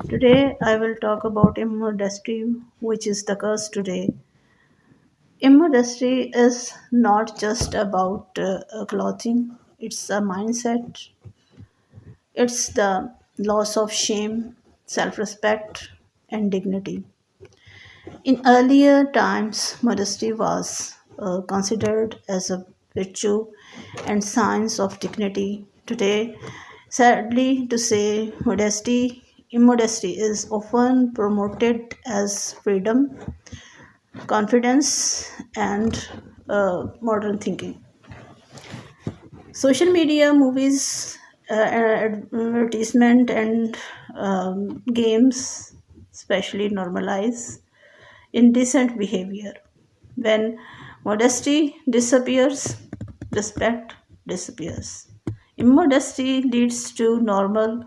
Today I will talk about immodesty, which is the curse today. Immodesty is not just about clothing, it's a mindset, it's the loss of shame, self respect, and dignity. In earlier times, modesty was considered as a virtue and signs of dignity. Today, sadly to say, immodesty is often promoted as freedom, confidence, and modern thinking. Social media, movies, advertisement, and games especially normalize indecent behavior. When modesty disappears, respect disappears. Immodesty leads to moral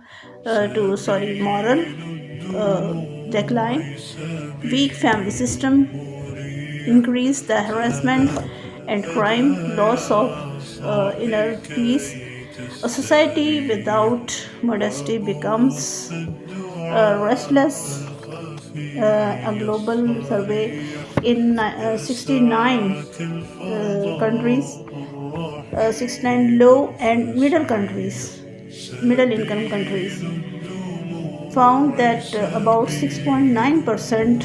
decline, weak family system, increase the harassment and crime, loss of inner peace. A society without modesty becomes restless. A global survey in 69 countries, 69 low and middle income countries, found that about 6.9%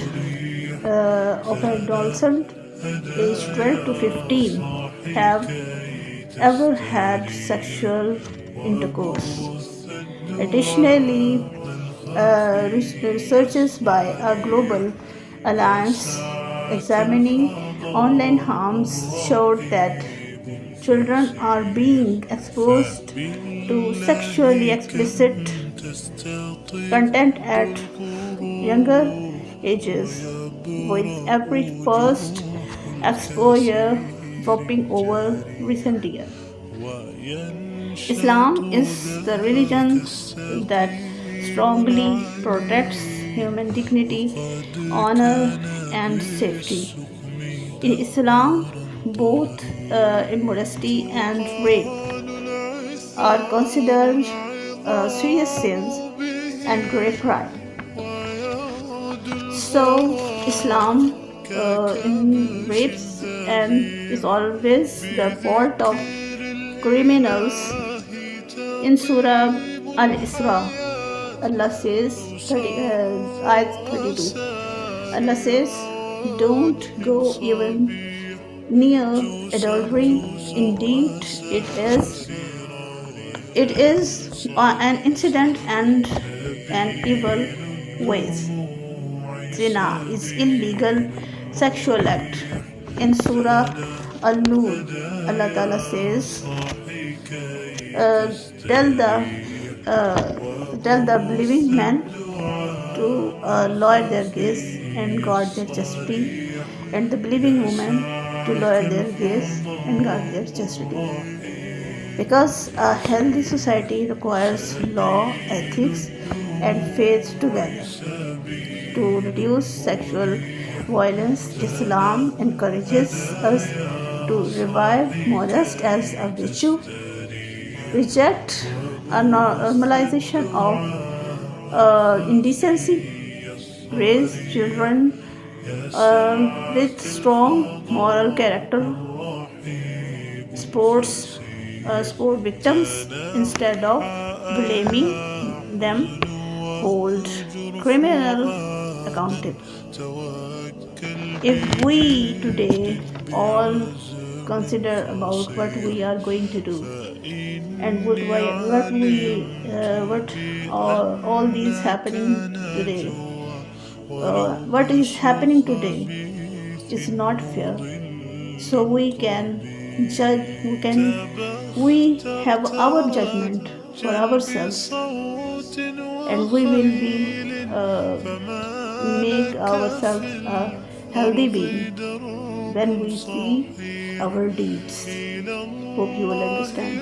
of adolescents aged 12 to 15 have ever had sexual intercourse. Additionally, researchers by a global alliance examining online harms showed that children are being exposed to sexually explicit content at younger ages, with every first exposure dropping over recent years. Islam is the religion that strongly protects human dignity, honor, and safety. In Islam, both immodesty and rape are considered serious sins and grave crime. So, Islam in rapes and is always the fault of criminals. In Surah Al Isra, Allah says, 32. Allah says, don't go even near adultery. Indeed, it is an incident and an evil ways. Zina is illegal sexual act. In Surah Al-Nur, Allah Ta'ala says, uh, tell the tell the believing men to lower their gaze and guard their chastity, and the believing women to lower their gaze and guard their chastity. Because a healthy society requires law, ethics, and faith together. To reduce sexual violence, Islam encourages us to revive modest as a virtue, reject a normalization of indecency, raise children with strong moral character, sport victims instead of blaming them, hold criminal accountable. If we today all consider about what we are going to do and what all these happening today, what is happening today is not fair. So we have our judgment for ourselves, and we will be make ourselves a healthy being when we see our deeds. Hope you will understand.